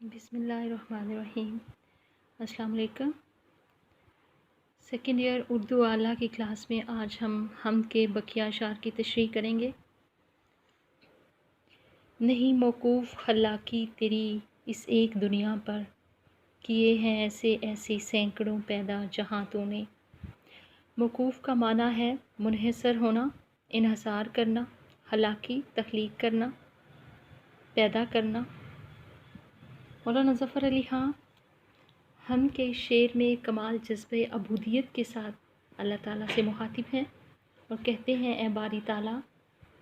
بسم اللہ الرحمن الرحیم۔ السلام علیکم۔ سیکنڈ ایئر اردو اعلیٰ کی کلاس میں آج ہم حمد کے بقیہ اشعار کی تشریح کریں گے۔ نہیں موقوف خلاقی تیری اس ایک دنیا پر، کیے ہیں ایسے ایسے سینکڑوں پیدا جہاں تو نے۔ موقوف کا معنی ہے منحصر ہونا، انحصار کرنا، خلاقی تخلیق کرنا، پیدا کرنا۔ مولانا ظفر علی خان حمد کے شعر میں کمال جذبہ عبودیت کے ساتھ اللہ تعالیٰ سے مخاطب ہیں اور کہتے ہیں اے باری تعالیٰ،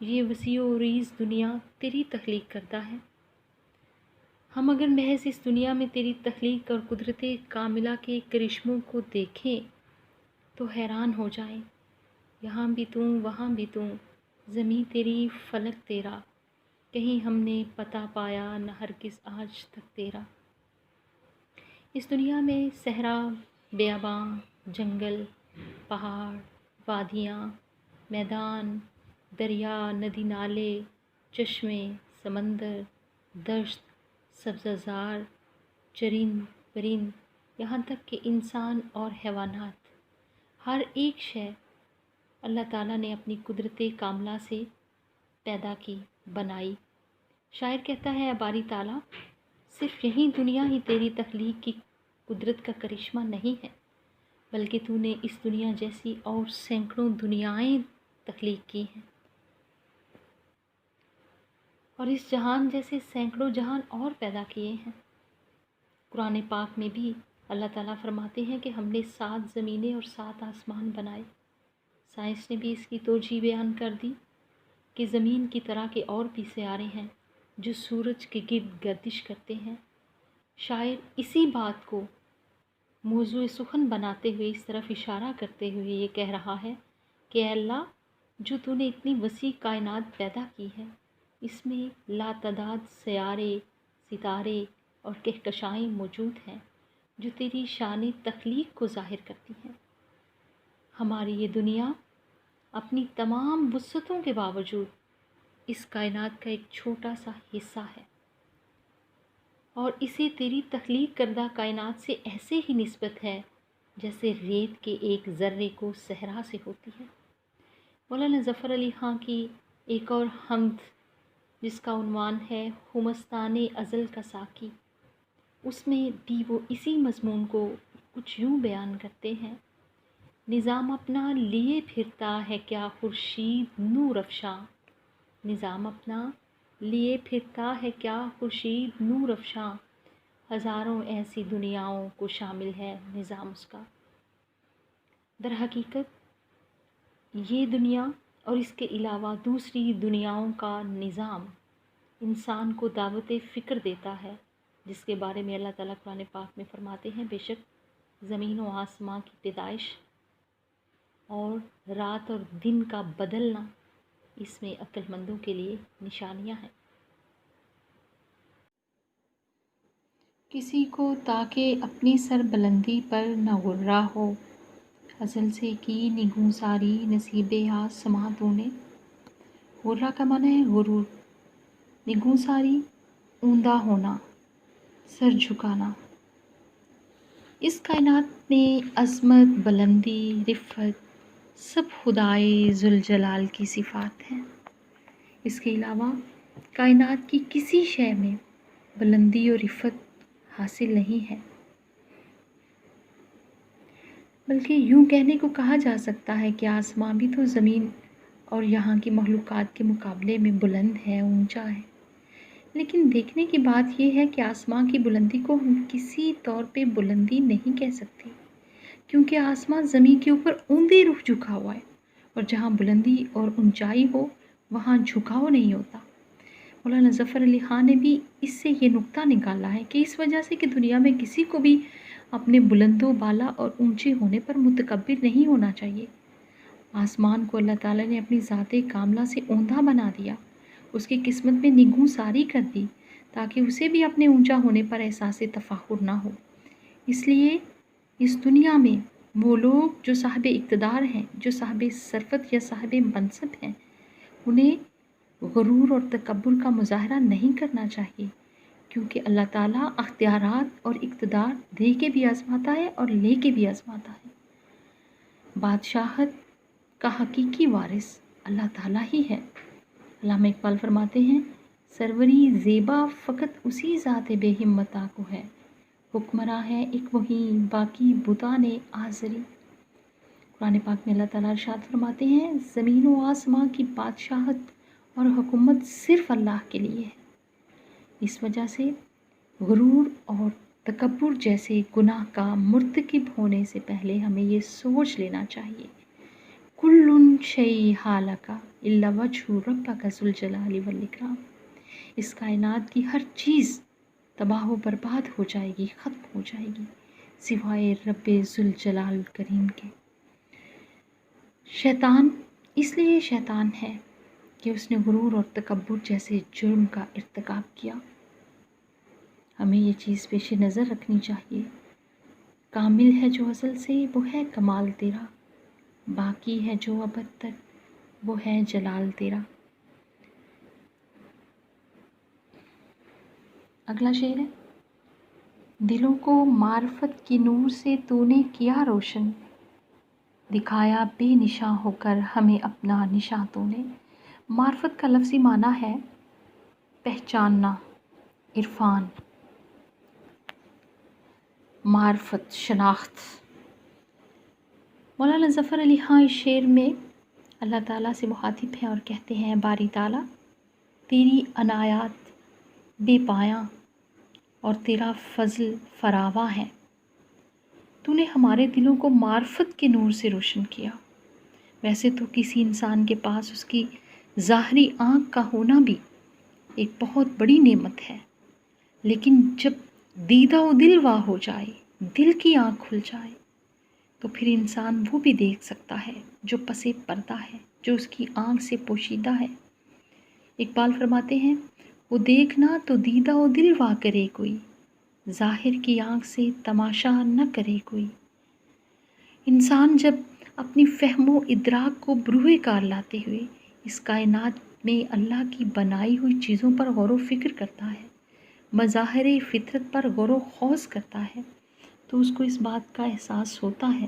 یہ وسیع و عریض دنیا تیری تخلیق کرتا ہے۔ ہم اگر محض اس دنیا میں تیری تخلیق اور قدرت کاملہ کے کرشموں کو دیکھیں تو حیران ہو جائیں۔ یہاں بھی تو وہاں بھی تو، زمیں تیری فلک تیرا، کہیں ہم نے پتہ پایا نہ ہرگز آج تک تیرا۔ اس دنیا میں صحرا، بیاباں، جنگل، پہاڑ، وادیاں، میدان، دریا، ندی نالے، چشمے، سمندر، دشت، سبزہ زار، چرند پرند، یہاں تک کہ انسان اور حیوانات، ہر ایک شے اللہ تعالیٰ نے اپنی قدرت کاملہ سے پیدا کی، بنائی۔ شاعر کہتا ہے اے باری تعالیٰ، صرف یہی دنیا ہی تیری تخلیق کی قدرت کا کرشمہ نہیں ہے، بلکہ تو نے اس دنیا جیسی اور سینکڑوں دنیایں تخلیق کی ہیں، اور اس جہان جیسے سینکڑوں جہان اور پیدا کیے ہیں۔ قرآن پاک میں بھی اللہ تعالیٰ فرماتے ہیں کہ ہم نے 7 زمینیں اور 7 آسمان بنائے۔ سائنس نے بھی اس کی توجیہ بیان کر دی کہ زمین کی طرح کے اور بھی سیارے ہیں جو سورج کے گرد گردش کرتے ہیں۔ شاعر اسی بات کو موضوع سخن بناتے ہوئے اس طرف اشارہ کرتے ہوئے یہ کہہ رہا ہے کہ اے اللہ، جو تو نے اتنی وسیع کائنات پیدا کی ہے، اس میں لاتعداد سیارے، ستارے اور کہکشائیں موجود ہیں جو تیری شان تخلیق کو ظاہر کرتی ہیں۔ ہماری یہ دنیا اپنی تمام وسعتوں کے باوجود اس کائنات کا ایک چھوٹا سا حصہ ہے، اور اسے تیری تخلیق کردہ کائنات سے ایسے ہی نسبت ہے جیسے ریت کے ایک ذرے کو صحرا سے ہوتی ہے۔ مولانا ظفر علی خان کی ایک اور حمد جس کا عنوان ہے خمستان ازل کا ساقی، اس میں بھی وہ اسی مضمون کو کچھ یوں بیان کرتے ہیں۔ نظام اپنا لیے پھرتا ہے کیا خورشید نور افشاں، نظام اپنا لیے پھرتا ہے کیا خورشید نور افشاں، ہزاروں ایسی دنیاؤں کو شامل ہے نظام اس کا۔ در حقیقت یہ دنیا اور اس کے علاوہ دوسری دنیاؤں کا نظام انسان کو دعوت فکر دیتا ہے، جس کے بارے میں اللہ تعالیٰ قرآن پاک میں فرماتے ہیں بے شک زمین و آسمان کی پیدائش اور رات اور دن کا بدلنا اس میں عقل مندوں کے لیے نشانیاں ہیں۔ کسی کو تاکہ اپنی سر بلندی پر نہ غرہ ہو، ازل سے کی نگوں ساری نصیب آسماں تو نے۔ غرہ کا معنی ہے غرور، نگوں ساری اوندا ہونا، سر جھکانا۔ اس کائنات میں عظمت، بلندی، رفعت سب خدائے ذوالجلال کی صفات ہیں۔ اس کے علاوہ کائنات کی کسی شے میں بلندی اور رفعت حاصل نہیں ہے، بلکہ یوں کہنے کو کہا جا سکتا ہے کہ آسمان بھی تو زمین اور یہاں کی مخلوقات کے مقابلے میں بلند ہے، اونچا ہے۔ لیکن دیکھنے کی بات یہ ہے کہ آسمان کی بلندی کو ہم کسی طور پہ بلندی نہیں کہہ سکتے، کیونکہ آسمان زمین کے اوپر اوندے رخ جھکا ہوا ہے، اور جہاں بلندی اور اونچائی ہو وہاں جھکاؤ نہیں ہوتا۔ مولانا ظفر علی خان نے بھی اس سے یہ نقطہ نکالا ہے کہ اس وجہ سے کہ دنیا میں کسی کو بھی اپنے بلند و بالا اور اونچے ہونے پر متکبر نہیں ہونا چاہیے۔ آسمان کو اللہ تعالیٰ نے اپنی ذات کاملہ سے اوندا بنا دیا، اس کی قسمت میں نگوں ساری کر دی تاکہ اسے بھی اپنے اونچا ہونے پر احساس تفاخر نہ ہو۔ اس لیے اس دنیا میں وہ لوگ جو صاحب اقتدار ہیں، جو صاحب ثروت یا صاحب منصب ہیں، انہیں غرور اور تکبر کا مظاہرہ نہیں کرنا چاہیے، کیونکہ اللہ تعالیٰ اختیارات اور اقتدار دے کے بھی آزماتا ہے اور لے کے بھی آزماتا ہے۔ بادشاہت کا حقیقی وارث اللہ تعالیٰ ہی ہے۔ علامہ اقبال فرماتے ہیں، سروری زیبا فقط اسی ذات بے ہمتا کو ہے، حکمراں ہے ایک وہی باقی بتانے آزری۔ قرآن پاک میں اللہ تعالیٰ ارشاد فرماتے ہیں، زمین و آسمان کی بادشاہت اور حکومت صرف اللہ کے لیے ہے۔ اس وجہ سے غرور اور تکبر جیسے گناہ کا مرتکب ہونے سے پہلے ہمیں یہ سوچ لینا چاہیے، کل شیء ہالک الا وجہ ربک ذو الجلال والاکرام۔ اس کائنات کی ہر چیز تباہ و برباد ہو جائے گی، ختم ہو جائے گی، سوائے رب ذو الجلال کریم کے۔ شیطان اس لیے شیطان ہے کہ اس نے غرور اور تکبر جیسے جرم کا ارتکاب کیا۔ ہمیں یہ چیز پیش نظر رکھنی چاہیے، کامل ہے جو ازل سے وہ ہے کمال تیرا، باقی ہے جو ابد تک وہ ہے جلال تیرا۔ اگلا شعر ہے، دلوں کو معرفت کی نور سے تو نے کیا روشن، دکھایا بے نشاں ہو کر ہمیں اپنا نشاں تو نے۔ معرفت کا لفظی معنی ہے پہچاننا، عرفان، معرفت، شناخت۔ مولانا ظفر علی خان اس شعر میں اللہ تعالیٰ سے مخاطب ہیں اور کہتے ہیں، باری تعالیٰ تیری عنایات بے پایاں اور تیرا فضل فراواں ہے، تو نے ہمارے دلوں کو معرفت کے نور سے روشن کیا۔ ویسے تو کسی انسان کے پاس اس کی ظاہری آنکھ کا ہونا بھی ایک بہت بڑی نعمت ہے، لیکن جب دیدہ و دل واہ ہو جائے، دل کی آنکھ کھل جائے، تو پھر انسان وہ بھی دیکھ سکتا ہے جو پس پردہ ہے، جو اس کی آنکھ سے پوشیدہ ہے۔ اقبال فرماتے ہیں، وہ دیکھنا تو دیدہ و دل واہ کرے کوئی، ظاہر کی آنکھ سے تماشا نہ کرے کوئی۔ انسان جب اپنی فہم و ادراک کو بروئے کار لاتے ہوئے اس کائنات میں اللہ کی بنائی ہوئی چیزوں پر غور و فکر کرتا ہے، مظاہر فطرت پر غور و خوض کرتا ہے، تو اس کو اس بات کا احساس ہوتا ہے،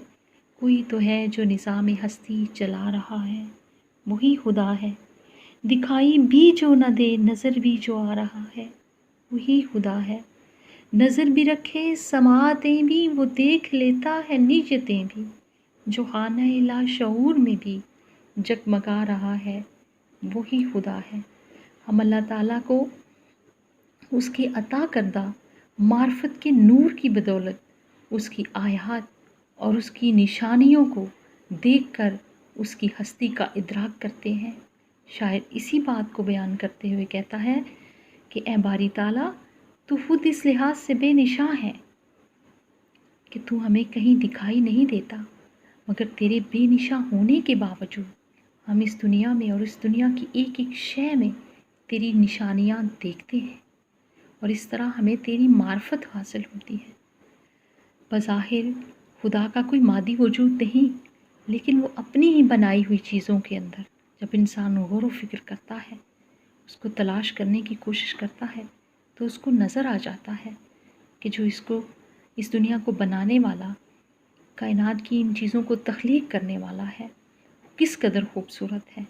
کوئی تو ہے جو نظام ہستی چلا رہا ہے، وہی خدا ہے، دکھائی بھی جو نہ دے نظر بھی جو آ رہا ہے، وہی خدا ہے، نظر بھی رکھے سماعتیں بھی وہ دیکھ لیتا ہے نیجتیں بھی، جو خانہ لا شعور میں بھی جگمگا رہا ہے، وہی خدا ہے۔ ہم اللہ تعالیٰ کو اس کے عطا کردہ معرفت کے نور کی بدولت اس کی آیات اور اس کی نشانیوں کو دیکھ کر اس کی ہستی کا ادراک کرتے ہیں۔ شاعر اسی بات کو بیان کرتے ہوئے کہتا ہے کہ اے باری تعالیٰ تو خود اس لحاظ سے بے نشاں ہے کہ تو ہمیں کہیں دکھائی نہیں دیتا، مگر تیرے بے نشاں ہونے کے باوجود ہم اس دنیا میں اور اس دنیا کی ایک ایک شے میں تیری نشانیاں دیکھتے ہیں، اور اس طرح ہمیں تیری معرفت حاصل ہوتی ہے۔ بظاہر خدا کا کوئی مادی وجود نہیں، لیکن وہ اپنی ہی بنائی ہوئی چیزوں کے اندر جب انسان غور و فکر کرتا ہے، اس کو تلاش کرنے کی کوشش کرتا ہے، تو اس کو نظر آ جاتا ہے کہ جو اس دنیا کو بنانے والا، کائنات کی ان چیزوں کو تخلیق کرنے والا ہے، کس قدر خوبصورت ہے۔